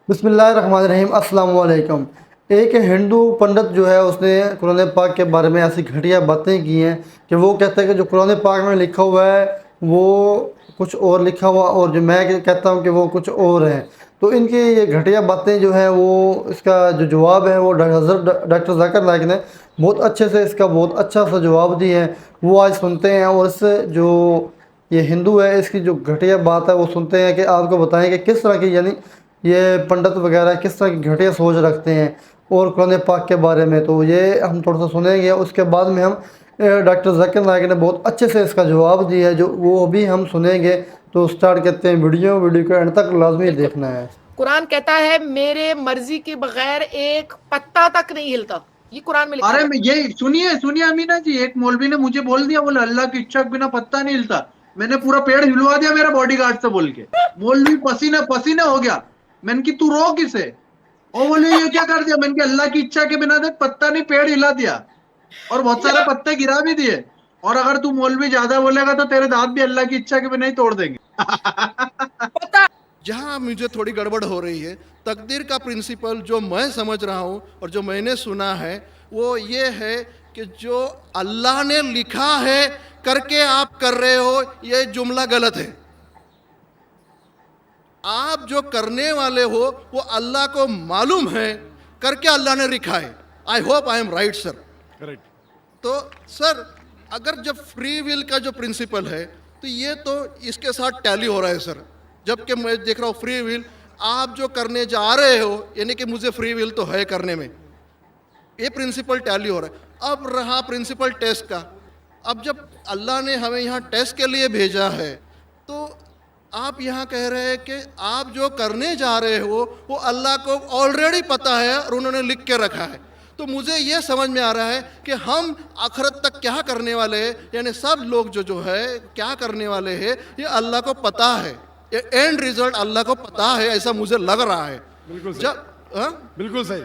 बिस्मिल्लाहिर्रहमानिर्रहीम, अस्सलाम वालेकुम। एक हिंदू पंडित जो है उसने कुरान पाक के बारे में ऐसी घटिया बातें की हैं कि वो कहता है कि जो कुरान पाक में लिखा हुआ है वो कुछ और लिखा हुआ और जो मैं कहता हूँ कि वो कुछ और है। तो इनकी ये घटिया बातें जो है वो इसका जो जवाब है वो डॉक्टर जाकिर नाइक ने बहुत अच्छे से इसका बहुत अच्छा सा जवाब दिए हैं। वो आज सुनते हैं और इससे जो ये हिंदू है इसकी जो घटिया बात है वो सुनते हैं कि आपको बताएं कि किस तरह की यानी ये पंडित वगैरह किस तरह की घटिया सोच रखते हैं और कुरान पाक के बारे में। तो ये हम थोड़ा सा सुनेंगे, उसके बाद में हम डॉक्टर जाकिर नाइक ने बहुत अच्छे से इसका जवाब दिया है जो वो भी हम सुनेंगे। तो स्टार्ट करते हैं वीडियो को एंड तक लाजमी देखना है। कुरान कहता है मेरे मर्जी के बगैर एक पत्ता तक नहीं हिलता। ये कुरान में लिखा अरे है। मैं ये सुनिए सुनिए अमीना जी, एक मौलवी ने मुझे बोल दिया, बोले अल्लाह की इच्छा के बिना पत्ता नहीं हिलता। मैंने पूरा पेड़ हिलवा दिया मेरा बॉडीगार्ड से बोल के। मौलवी पसीने पसीने हो गया। मैंने की तू रो किसे? वो बोले ये क्या कर दिया? मैंने कहा अल्लाह की इच्छा के बिना देख पत्ता नहीं, पेड़ हिला दिया और बहुत सारे पत्ते गिरा भी दिए। और अगर तू मौलवी ज्यादा बोलेगा तो तेरे दांत भी अल्लाह की इच्छा के बिना ही तोड़ देंगे। पता जहाँ मुझे थोड़ी गड़बड़ हो रही है, तकदीर का प्रिंसिपल जो मैं समझ रहा हूँ और जो मैंने सुना है वो ये है कि जो अल्लाह ने लिखा है करके आप कर रहे हो, ये जुमला गलत है। आप जो करने वाले हो वो अल्लाह को मालूम है करके अल्लाह ने लिखा है। I hope I am right sir. Correct. तो सर अगर जब फ्री विल का जो प्रिंसिपल है तो ये तो इसके साथ टैली हो रहा है सर। जबकि मैं देख रहा हूँ फ्री विल आप जो करने जा रहे हो, यानी कि मुझे फ्री विल तो है करने में, ये प्रिंसिपल टैली हो रहा है। अब रहा प्रिंसिपल टेस्ट का। अब जब अल्लाह ने हमें यहाँ टेस्ट के लिए भेजा है तो आप यहाँ कह रहे हैं कि आप जो करने जा रहे हो वो अल्लाह को ऑलरेडी पता है और उन्होंने लिख के रखा है। तो मुझे ये समझ में आ रहा है कि हम आखिरत तक क्या करने वाले हैं, यानी सब लोग जो है क्या करने वाले हैं ये अल्लाह को पता है। ये एंड रिजल्ट अल्लाह को पता है, ऐसा मुझे लग रहा है। बिल्कुल सही। जब बिल्कुल सही।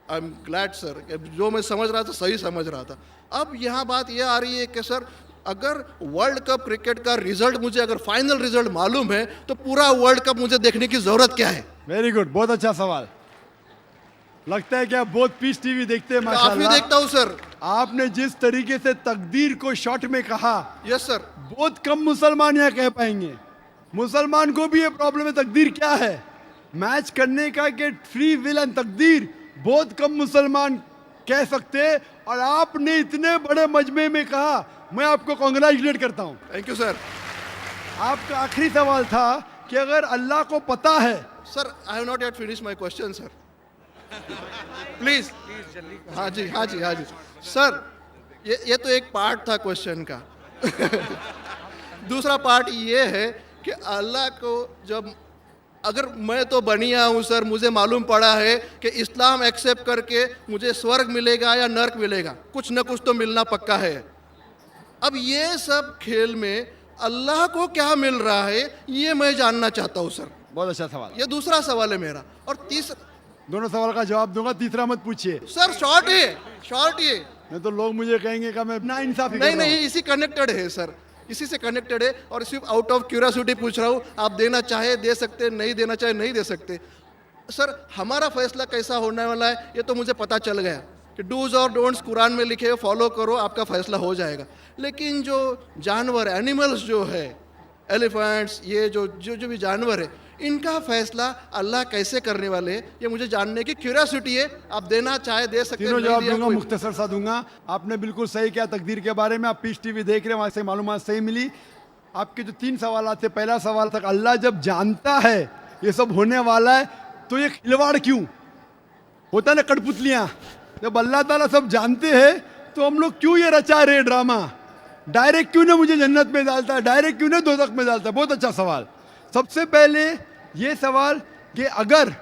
आई एम ग्लैड सर, जो मैं समझ रहा था सही समझ रहा था। अब यहाँ बात ये आ रही है कि सर अगर वर्ल्ड कप क्रिकेट का रिजल्ट मुझे अगर फाइनल रिजल्ट मालूम है तो पूरा वर्ल्ड कप मुझे देखने की जरूरत क्या है? वेरी गुड, बहुत अच्छा सवाल। लगता है कि आप बहुत पीस टीवी देखते हैं काफी माशाल्लाह। देखता हूँ सर। आपने जिस तरीके से तकदीर को शॉर्ट में कहा, यस सर। बहुत कम मुसलमान यहाँ कह पाएंगे। मुसलमान को भी ये प्रॉब्लम है तकदीर क्या है, मैच करने का कि फ्री विल एंड तकदीर बहुत कम मुसलमान कह सकते हैं। और आपने इतने बड़े मजमे में कहा, मैं आपको कांग्रेचुलेट करता हूँ। Thank you sir. आपका आखिरी सवाल था कि अगर अल्लाह को पता है। Sir I have not yet finish my question sir, please. हाँ जी हाँ जी हाँ जी सर, ये तो एक पार्ट था क्वेश्चन का। दूसरा पार्ट ये है कि अल्लाह को जब अगर मैं तो बनिया हूँ सर, मुझे मालूम पड़ा है कि इस्लाम एक्सेप्ट करके मुझे स्वर्ग मिलेगा या नर्क मिलेगा, कुछ न कुछ तो मिलना पक्का है। अब ये सब खेल में अल्लाह को क्या मिल रहा है ये मैं जानना चाहता हूँ सर। बहुत अच्छा सवाल। ये दूसरा सवाल है मेरा। और तीसरा, दोनों सवाल का जवाब दूंगा, तीसरा मत पूछिए सर शॉर्ट है, शॉर्ट ये। नहीं तो लोग मुझे कहेंगे कि मैं ना इंसाफी नहीं नहीं, इसी कनेक्टेड है सर, इसी से कनेक्टेड है। और सिर्फ आउट ऑफ क्यूरियोसिटी पूछ रहा हूँ, आप देना चाहे दे सकते, नहीं देना चाहे नहीं दे सकते। सर हमारा फैसला कैसा होने वाला है ये तो मुझे पता चल गया कि डूज और डोंट्स कुरान में लिखे, फॉलो करो, आपका फैसला हो जाएगा। लेकिन जो जानवर एनिमल्स जो है, एलिफेंट्स, ये जो भी जानवर है, इनका फैसला अल्लाह कैसे करने वाले हैं ये मुझे जानने की क्यूरियोसिटी है। आप देना चाहे दे सकते हैं, तीनों नहीं जवाब दिया दूंगा, कोई- मुख्तसर सा दूंगा। आपने बिल्कुल सही किया तकदीर के बारे में। आप पीस टीवी देख रहे हैं, वहां से मालूमात सही मिली। आपके जो 3 सवाल थे, पहला सवाल था अल्लाह जब जानता है ये सब होने वाला है तो ये खिलवाड़ क्यों होता है ना, कठपुतलियां। जब अल्लाह ताला सब जानते हैं तो हम लोग क्यों ये रचा रहे ड्रामा, डायरेक्ट क्यों ना मुझे जन्नत में डालता है, डायरेक्ट क्यों ना दोज़ख में डालता है। बहुत अच्छा सवाल। सबसे पहले ये सवाल कि अगर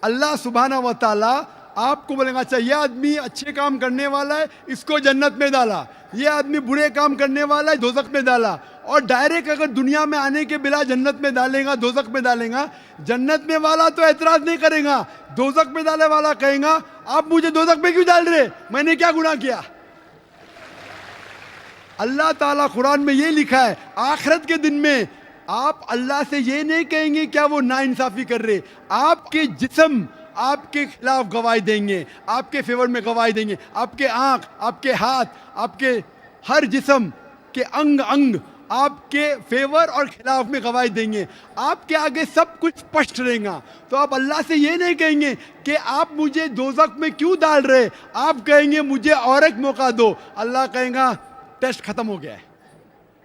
अल्लाह सुब्हाना व तआला आपको बोलेगा अच्छा ये आदमी अच्छे काम करने वाला है इसको जन्नत में डाला, ये आदमी बुरे काम करने वाला है दोज़ख में डाला, और डायरेक्ट अगर दुनिया में आने के बिना जन्नत में डालेगा दोज़ख में डालेगा, जन्नत में वाला तो एतराज़ नहीं करेगा, दोज़ख में डाले वाला कहेगा आप मुझे दोज़ख में क्यों डाल रहे, मैंने क्या गुनाह किया। अल्लाह ताला कुरान में ये लिखा है आखिरत के दिन में آپ اللہ سے یہ نہیں کہیں گے کیا وہ ناانصافی کر رہے, آپ کے جسم آپ کے خلاف گواہی دیں گے, آپ کے فیور میں گواہی دیں گے, آپ کے آنکھ, آپ کے ہاتھ, آپ کے ہر جسم کے انگ آپ کے فیور اور خلاف میں گواہی دیں گے, آپ کے آگے سب کچھ اسپشٹ رہے گا. تو آپ اللہ سے یہ نہیں کہیں گے کہ آپ مجھے دوزخ میں کیوں ڈال رہے, آپ کہیں گے مجھے اور ایک موقع دو. اللہ کہیں گا ٹیسٹ ختم ہو گیا ہے.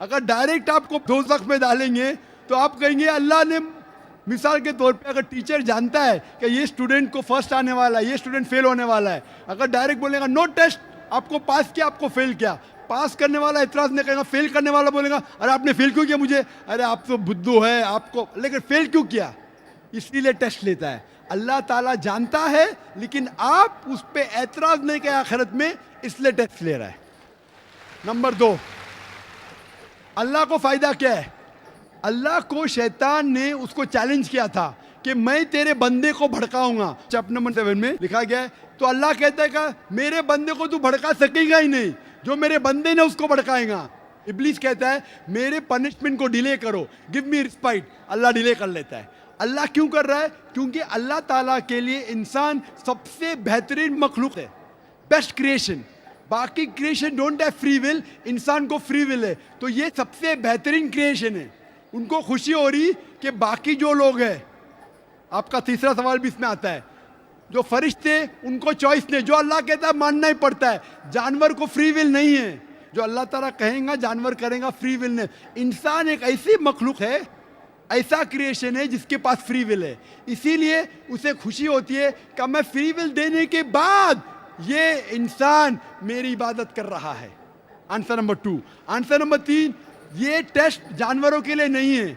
اگر ڈائریکٹ آپ کو دوزخ میں ڈالیں گے تو آپ کہیں گے اللہ نے, مثال کے طور پہ اگر ٹیچر جانتا ہے کہ یہ اسٹوڈنٹ کو فرسٹ آنے والا ہے, یہ اسٹوڈنٹ فیل ہونے والا ہے, اگر ڈائریکٹ بولے گا نو ٹیسٹ, آپ کو پاس کیا آپ کو فیل کیا, پاس کرنے والا اعتراض نہیں کرے گا, فیل کرنے والا بولے گا ارے آپ نے فیل کیوں کیا مجھے, ارے آپ تو بدھو ہے آپ کو, لیکن فیل کیوں کیا, اس لیے ٹیسٹ لیتا ہے. اللہ تعالیٰ جانتا ہے لیکن آپ اس پہ اعتراض نہیں کرے آخرت میں, اس لیے ٹیسٹ لے رہا ہے. نمبر 2, اللہ کو فائدہ کیا ہے؟ اللہ کو شیطان نے اس کو چیلنج کیا تھا کہ میں تیرے بندے کو بھڑکاؤں گا. چیپٹر نمبر 7 میں لکھا گیا ہے, تو اللہ کہتا ہے کہ میرے بندے کو تو بھڑکا سکے گا ہی نہیں, جو میرے بندے نے اس کو بھڑکائے گا. ابلیس کہتا ہے میرے پنشمنٹ کو ڈیلے کرو, گیو می رسپائٹ, اللہ ڈیلے کر لیتا ہے. اللہ کیوں کر رہا ہے؟ کیونکہ اللہ تعالیٰ کے لیے انسان سب سے بہترین مخلوق ہے, بیسٹ کریشن. باقی creation don't have free will, انسان کو فری ول ہے, تو یہ سب سے بہترین کریشن ہے. ان کو خوشی ہو رہی کہ باقی جو لوگ ہیں, آپ کا تیسرا سوال بھی اس میں آتا ہے, جو فرشتے ان کو چوائس نہیں, جو اللہ کہتا ہے ماننا ہی پڑتا ہے. جانور کو فری ول نہیں ہے, جو اللہ تعالیٰ کہیں گا جانور کریں گا, فری ول نہیں. انسان ایک ایسی مخلوق ہے, ایسا کریشن ہے جس کے پاس فری ول ہے, اسی لیے اسے خوشی ہوتی ہے کہ میں فری ول دینے کے بعد یہ انسان میری عبادت کر رہا ہے. Answer number 2. آنسر نمبر 3, یہ ٹیسٹ جانوروں کے لیے نہیں ہے.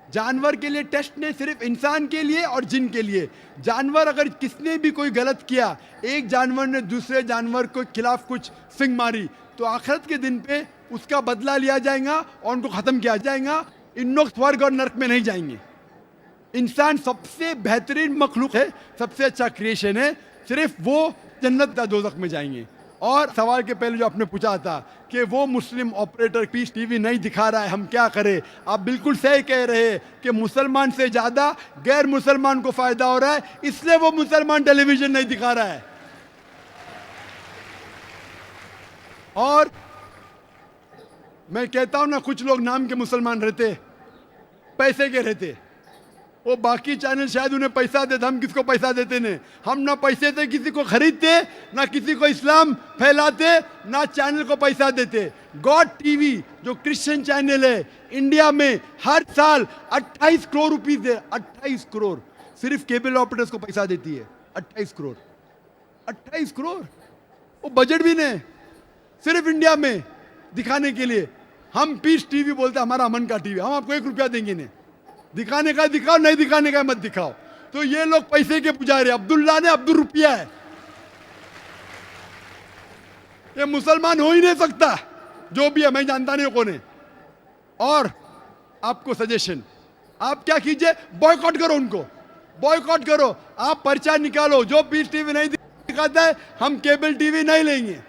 جانور کے لیے ٹیسٹ نہیں, صرف انسان کے لیے اور جن کے لیے. جانور اگر کس نے بھی کوئی غلط کیا, ایک جانور نے دوسرے جانور کے خلاف کچھ سنگ ماری, تو آخرت کے دن پہ اس کا بدلہ لیا جائے گا اور ان کو ختم کیا جائے گا. ان لوگ سورگ اور نرک میں نہیں جائیں گے. انسان سب سے بہترین مخلوق ہے, سب سے اچھا کریشن ہے, صرف وہ جنت یا دوزخ میں جائیں گے. اور سوال کے پہلے جو آپ نے پوچھا تھا کہ وہ مسلم آپریٹر پیس ٹی وی نہیں دکھا رہا ہے, ہم کیا کریں؟ آپ بالکل صحیح کہہ رہے ہیں کہ مسلمان سے زیادہ غیر مسلمان کو فائدہ ہو رہا ہے, اس لیے وہ مسلمان ٹیلی ویژن نہیں دکھا رہا ہے. اور میں کہتا ہوں نا, کچھ لوگ نام کے مسلمان رہتے, پیسے کے رہتے, وہ باقی چینل شاید انہیں پیسہ دیتے, ہم کس کو پیسہ دیتے نہیں. ہم نہ پیسے سے کسی کو خریدتے, نہ کسی کو اسلام پھیلاتے, نہ چینل کو پیسہ دیتے. گاڈ ٹی وی جو کرسچن چینل ہے انڈیا میں ہر سال 28 کروڑ روپیز دے, 28 کروڑ صرف کیبل آپریٹرز کو پیسہ دیتی ہے. 28 کروڑ, 28 کروڑ, وہ بجٹ بھی نہیں صرف انڈیا میں دکھانے کے لیے. ہم پیس ٹی وی بولتے ہیں ہمارا امن کا ٹی وی, ہم آپ کو 1 روپیہ دیں گے نہیں, دکھانے کا دکھاؤ, نہیں دکھانے کا مت دکھاؤ. تو یہ لوگ پیسے کے پجاری, عبداللہ نے عبد الروپیہ ہے, یہ مسلمان ہو ہی نہیں سکتا. جو بھی ہے میں جانتا نہیں کون ہے. اور آپ کو سجیشن, آپ کیا کیجئے, بوائیکاٹ کرو ان کو, بوائیکاٹ کرو. آپ پرچہ نکالو, جو پیس ٹی وی نہیں دکھاتا ہے ہم کیبل ٹی وی نہیں لیں گے.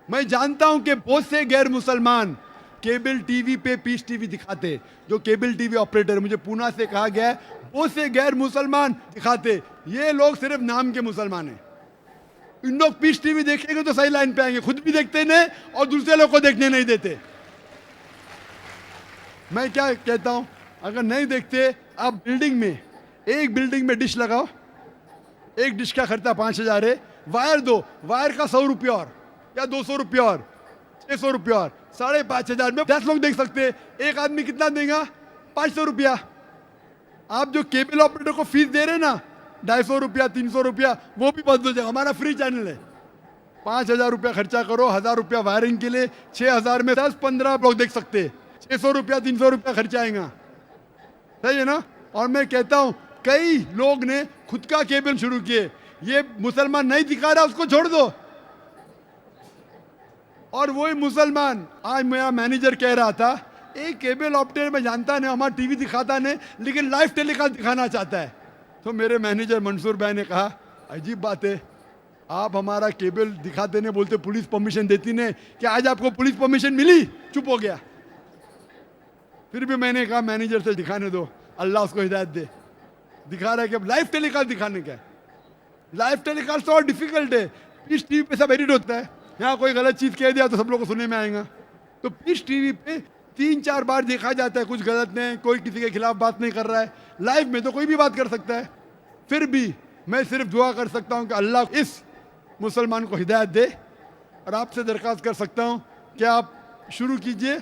میں جانتا ہوں کہ بہت سے غیر مسلمان کیبل ٹی وی پہ پیس ٹی وی دکھاتے, جو کیبل ٹی وی آپریٹر, مجھے پونا سے کہا گیا ہے بہت سے غیر مسلمان دکھاتے. یہ لوگ صرف نام کے مسلمان ہیں. ان لوگ پیس ٹی وی دیکھیں گے تو صحیح لائن پہ آئیں گے, خود بھی دیکھتے نہیں اور دوسرے لوگ کو دیکھنے نہیں دیتے. میں کیا کہتا ہوں, اگر نہیں دیکھتے آپ بلڈنگ میں, ایک بلڈنگ میں ڈش لگاؤ, ایک ڈش کا خرچہ 5,000 ہے, وائر دو, وائر کا 100 روپیہ اور یا 200 روپیہ اور 600 روپیہ اور 5,500 میں 10 لوگ دیکھ سکتے. ایک آدمی کتنا دے گا؟ 500 روپیہ. آپ جو کیبل آپریٹر کو فیس دے رہے نا 250 روپیہ 300 روپیہ, وہ بھی بند ہو جائے گا. ہمارا فری چینل ہے. 5,000 روپیہ خرچہ کرو, 1,000 روپیہ وائرنگ کے لیے, 6,000 میں 10-15 لوگ دیکھ سکتے. 600 روپیہ 300 روپیہ خرچہ آئے گا, صحیح ہے نا. اور میں کہتا ہوں کئی لوگ نے خود کا کیبل شروع کیے, یہ مسلمان نہیں دکھا رہا اس کو چھوڑ دو. اور وہی مسلمان, آج میرا مینیجر کہہ رہا تھا ایک کیبل آپریٹر میں جانتا نہیں, ہمارا ٹی وی دکھاتا نہیں لیکن لائیو ٹیلی کاسٹ دکھانا چاہتا ہے. تو میرے مینیجر منصور بھائی نے کہا عجیب بات ہے, آپ ہمارا کیبل دکھاتے نہیں, بولتے پولیس پرمیشن دیتی نہیں, کہ آج آپ کو پولیس پرمیشن ملی؟ چپ ہو گیا. फिर भी मैंने कहा मैनेजर से दिखाने दो, अल्लाह उसको हिदायत दे। दिखा रहा है कि अब लाइव टेलीकास्ट दिखाने का है। लाइव टेलीकास्ट तो और डिफिकल्ट है, पीस टीवी पे सब एडिट होता है, यहाँ कोई गलत चीज़ कह दिया तो सब लोग को सुनने में आएगा। तो पीस टीवी पे 3-4 बार देखा जाता है, कुछ गलत नहीं, कोई किसी के खिलाफ बात नहीं कर रहा है। लाइव में तो कोई भी बात कर सकता है। फिर भी मैं सिर्फ दुआ कर सकता हूँ कि अल्लाह इस मुसलमान को हिदायत दे, और आपसे दरख्वास्त कर सकता हूँ कि आप शुरू कीजिए,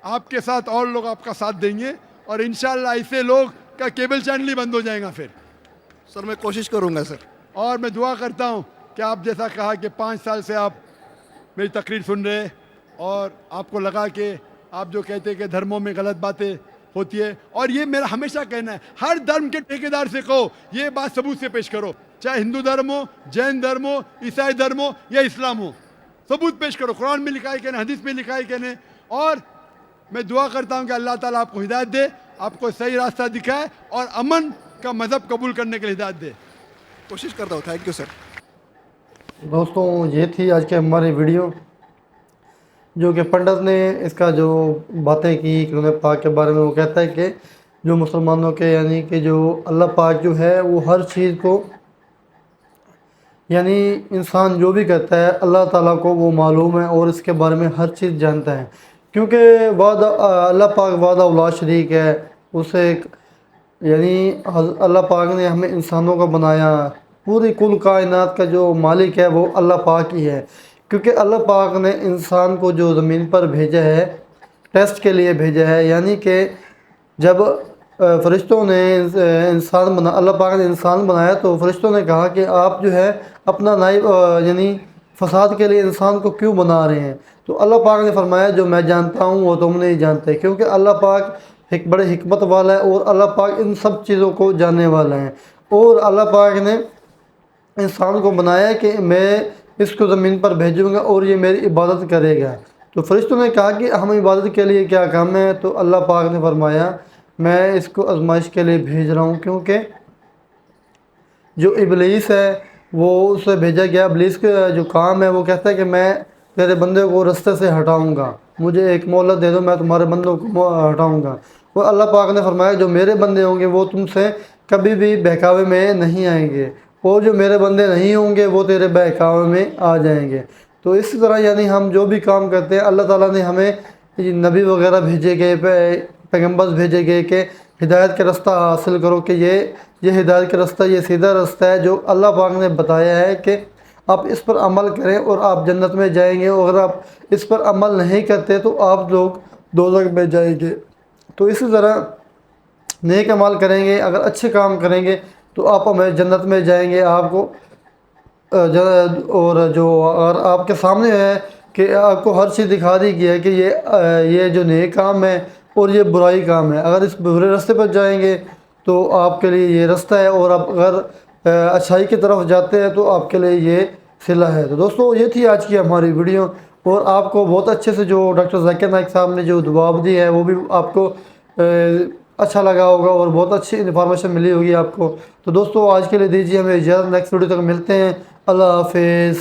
आपके साथ और लोग आपका साथ देंगे, और इंशाल्लाह ऐसे लोग का केबल चैनल ही बंद हो जाएगा फिर। सर मैं कोशिश करूँगा सर। और मैं दुआ करता हूँ कि आप जैसा कहा कि 5 साल से आप मेरी तकरीर सुन रहे, और आपको लगा कि आप जो कहते हैं कि धर्मों में गलत बातें होती है, और ये मेरा हमेशा कहना है, हर धर्म के ठेकेदार से कहो ये बात सबूत से पेश करो, चाहे हिंदू धर्म हो, जैन धर्म हो, ईसाई धर्म हो या इस्लाम हो, सबूत पेश करो, कुरान में लिखा है कि नहीं, हदीस में लिखा है कि नहीं। और मैं दुआ करता हूँ कि अल्लाह ताला आपको हिदायत दे, आपको सही रास्ता दिखाए, और अमन का मज़हब कबूल करने के लिए हिदायत दे। कोशिश करता हूँ। Thank you sir. दोस्तों ये थी आज की हमारी वीडियो, जो कि पंडित ने इसका जो बातें की कुरान पाक के बारे में। वो कहता है कि जो मुसलमानों के यानी कि जो अल्लाह पाक जो है वो हर चीज़ को, यानी इंसान जो भी कहता है अल्लाह ताला को वो मालूम है और इसके बारे में हर चीज़ जानता है, क्योंकि अल्लाह पाक वादा उला शरीक है। उसे यानी अल्लाह पाक ने हमें इंसानों को बनाया, पूरी कुल कायनात का जो मालिक है वो अल्लाह पाक ही है, क्योंकि अल्लाह पाक ने इंसान को जो ज़मीन पर भेजा है टेस्ट के लिए भेजा है। यानी कि जब फरिश्तों ने इंसान बना, अल्लाह पाक ने इंसान बनाया, तो फरिश्तों ने कहा कि आप जो है अपना नाइब यानी फसाद के लिए इंसान को क्यों बना रहे हैं। तो अल्लाह पाक ने फरमाया जो मैं जानता हूँ वो तुम नहीं जानते, क्योंकि अल्लाह पाक एक बड़े हिकमत वाला है और अल्लाह पाक इन सब चीज़ों को जानने वाला है। और अल्लाह पाक ने इंसान को बनाया कि मैं इसको ज़मीन पर भेजूँगा और ये मेरी इबादत करेगा। तो फरिश्तों ने कहा कि हम इबादत के लिए क्या काम है। तो अल्लाह पाक ने फरमाया मैं इसको आजमाइश के लिए भेज रहा हूँ, क्योंकि जो इबलीस है वो उसे भेजा गया। इबलीस का जो काम है वो कहता है कि मैं तेरे बंदे को रास्ते से हटाऊँगा, मुझे एक मोहलत दे दो, मैं तुम्हारे बंदों को हटाऊँगा। और अल्लाह पाक ने फरमाया जो मेरे बंदे होंगे वो तुमसे कभी भी बहकावे में नहीं आएंगे, और जो मेरे बंदे नहीं होंगे वो तेरे बहकावे में आ जाएंगे। तो इसी तरह यानी हम जो भी काम करते हैं अल्लाह ताला ने हमें नबी वगैरह भेजे गए, पैगम्बर भेजे गए कि हिदायत का रास्ता हासिल करो, कि ये हिदायत का रास्ता, ये सीधा रास्ता है जो अल्लाह पाक ने बताया है कि आप इस पर अमल करें और आप जन्नत में जाएंगे, और अगर आप इस पर अमल नहीं करते तो आप लोग दोज़ख में जाएंगे। तो इसी तरह नेक अमल करेंगे, अगर अच्छे काम करेंगे तो आप हमें जन्नत में जाएंगे। आपको और जो अगर आपके सामने है कि आपको हर चीज़ दिखा दी गई है कि ये जो नेक काम है और ये बुराई काम है, अगर इस बुरे रास्ते पर जाएंगे तो आपके लिए ये रास्ता है, और आप अगर अच्छाई की तरफ जाते हैं तो आपके लिए ये सिला है। तो दोस्तों ये थी आज की हमारी वीडियो, और आपको बहुत अच्छे से जो डॉक्टर ज़ाकिर नाइक साहब ने जो जवाब दी है वो भी आपको अच्छा लगा होगा और बहुत अच्छी इन्फॉर्मेशन मिली होगी आपको। तो दोस्तों आज के लिए दीजिए हमें इजाज़त, नेक्स्ट वीडियो तक मिलते हैं। अल्लाह हाफिज़।